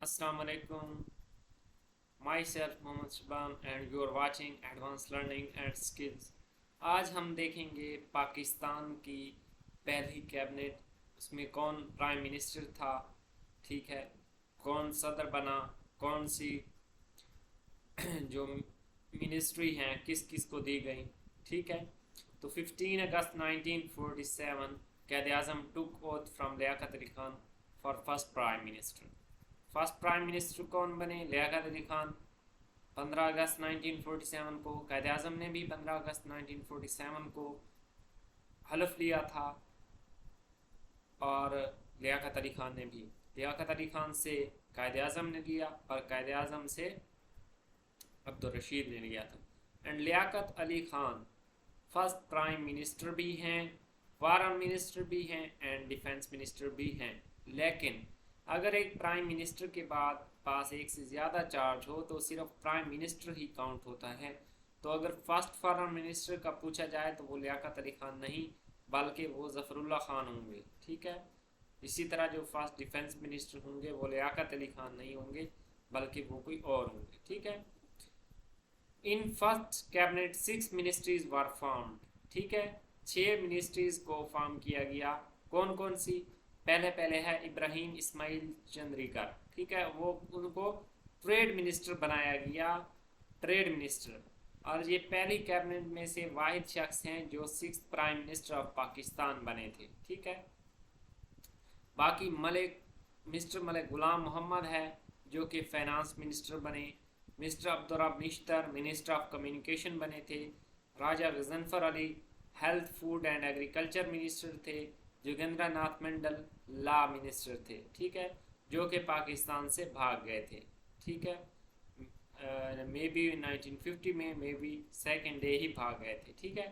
Assalamu alaikum. Myself Mohammad Shaban and you are watching Advanced Learning and Skills. आज हम देखेंगे पाकिस्तान की पहली कैबिनेट, उसमें कौन प्राइम मिनिस्टर था, ठीक है, कौन सदर बना, कौन सी जो मिनिस्ट्री हैं किस किस को दी गई, ठीक है। तो 15 अगस्त 1947 Quaid Azam took oath from Liaquat Ali Khan for first prime minister. First prime minister कौन बने? लियाकत अली खान। 15 अगस्त 1947 को कायद आज़म ने भी 15 अगस्त 1947 को हलफ लिया था और लियाकत अली खान ने भी। लियाकत अली खान से कायद आज़म ने लिया और कायद आज़म से अब्दुल रशीद ने लिया था। And Liaquat Ali Khan first prime minister भी हैं, फॉरेन मिनिस्टर भी हैं एंड डिफेंस मिनिस्टर भी हैं। लेकिन अगर एक प्राइम मिनिस्टर के बाद पास एक से ज़्यादा चार्ज हो तो सिर्फ प्राइम मिनिस्टर ही काउंट होता है। तो अगर फर्स्ट फॉरेन मिनिस्टर का पूछा जाए तो वो लियाकत अली खान नहीं बल्कि वो ज़फ़रुल्लाह खान होंगे, ठीक है। इसी तरह जो फर्स्ट डिफेंस मिनिस्टर होंगे वो लियाकत अली खान नहीं होंगे बल्कि वो कोई और होंगे, ठीक है। In first cabinet 6 ministries were formed, ठीक है। 6 मिनिस्ट्रीज को फॉर्म किया गया। कौन कौन सी? पहले है इब्राहिम इस्माइल चंद्रीकर, ठीक है, वो उनको ट्रेड मिनिस्टर बनाया गया, ट्रेड मिनिस्टर। और ये पहली कैबिनेट में से वाहिद शख्स हैं जो 6th prime minister of Pakistan बने थे, ठीक है। बाकी मिस्टर मलिक गुलाम मोहम्मद है जो कि फाइनेंस मिनिस्टर बने। Mister Abdul Rab Nishtar minister of communication बने थे। Raja Ghazanfar Ali health food and agriculture minister थे। जोगेंद्र नाथ मंडल लॉ मिनिस्टर थे, ठीक है, जो कि पाकिस्तान से भाग गए थे, ठीक है। मे बी 1950 में मे बी सेकेंड डे ही भाग गए थे, ठीक है।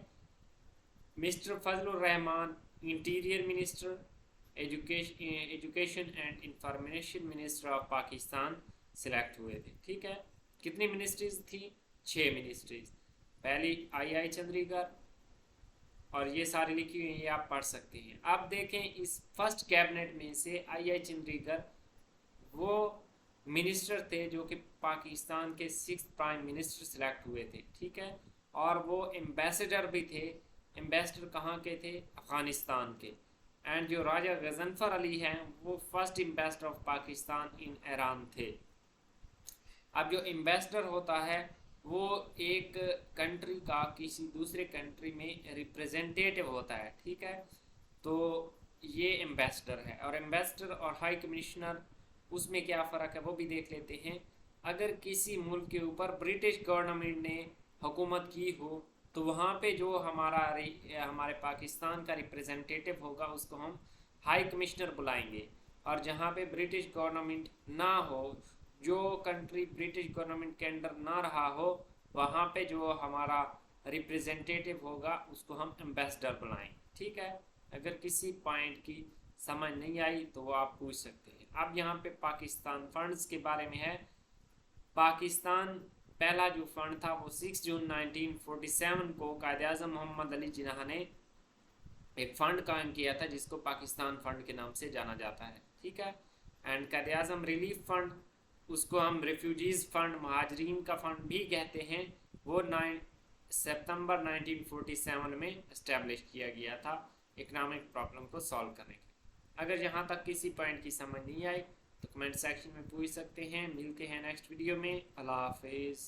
Mister Fazlur Rahman interior minister, education and information minister of Pakistan select हुए थे, ठीक है। कितनी मिनिस्ट्रीज थी? 6 मिनिस्ट्रीज। पहली आई चंद्रीकर और ये सारी लिखी हुई है, आप पढ़ सकते हैं। आप देखें इस फर्स्ट कैबिनेट में से आई चंद्रीकर वो मिनिस्टर थे जो कि पाकिस्तान के 6th प्राइम मिनिस्टर सिलेक्ट हुए थे, ठीक है। और वो एम्बेसडर भी थे। एम्बेसडर कहाँ के थे? अफगानिस्तान के। एंड जो राजा गजनफर अली हैं वो first ambassador of Pakistan in Iran थे। अब जो एम्बेसडर होता है वो एक कंट्री का किसी दूसरे कंट्री में रिप्रेजेंटेटिव होता है, ठीक है। तो ये एम्बेसडर है। और एम्बेसडर और हाई कमिश्नर उसमें क्या फ़र्क है वो भी देख लेते हैं। अगर किसी मुल्क के ऊपर ब्रिटिश गवर्नमेंट ने हुकूमत की हो तो वहाँ पे जो हमारे पाकिस्तान का रिप्रेजेंटेटिव होगा उसको हम हाई कमिश्नर बुलाएंगे। और जहाँ पे ब्रिटिश गवर्नमेंट ना हो, जो कंट्री ब्रिटिश गवर्नमेंट के अंडर ना रहा हो, वहाँ पे जो हमारा रिप्रेजेंटेटिव होगा उसको हम एम्बेसडर बुलाएं, ठीक है। अगर किसी पॉइंट की समझ नहीं आई तो वो आप पूछ सकते हैं। अब यहाँ पे पाकिस्तान फंड्स के बारे में है। पाकिस्तान पहला जो फंड था वो 6 जून 1947 को कायद आज़म मोहम्मद अली जिन्ना ने एक फ़ंड कायम किया था जिसको पाकिस्तान फ़ंड के नाम से जाना जाता है, ठीक है। And Quaid Azam relief fund, उसको हम रेफ्यूजीज़ फ़ंड, महाजरीन का फ़ंड भी कहते हैं, वो 9 सितंबर 1947 में इस्टेब्लिश किया गया था इकनॉमिक प्रॉब्लम को सॉल्व करने के लिए। अगर यहाँ तक किसी पॉइंट की समझ नहीं आई तो कमेंट सेक्शन में पूछ सकते हैं। मिलते हैं नेक्स्ट वीडियो में। अल्लाह हाफिज़।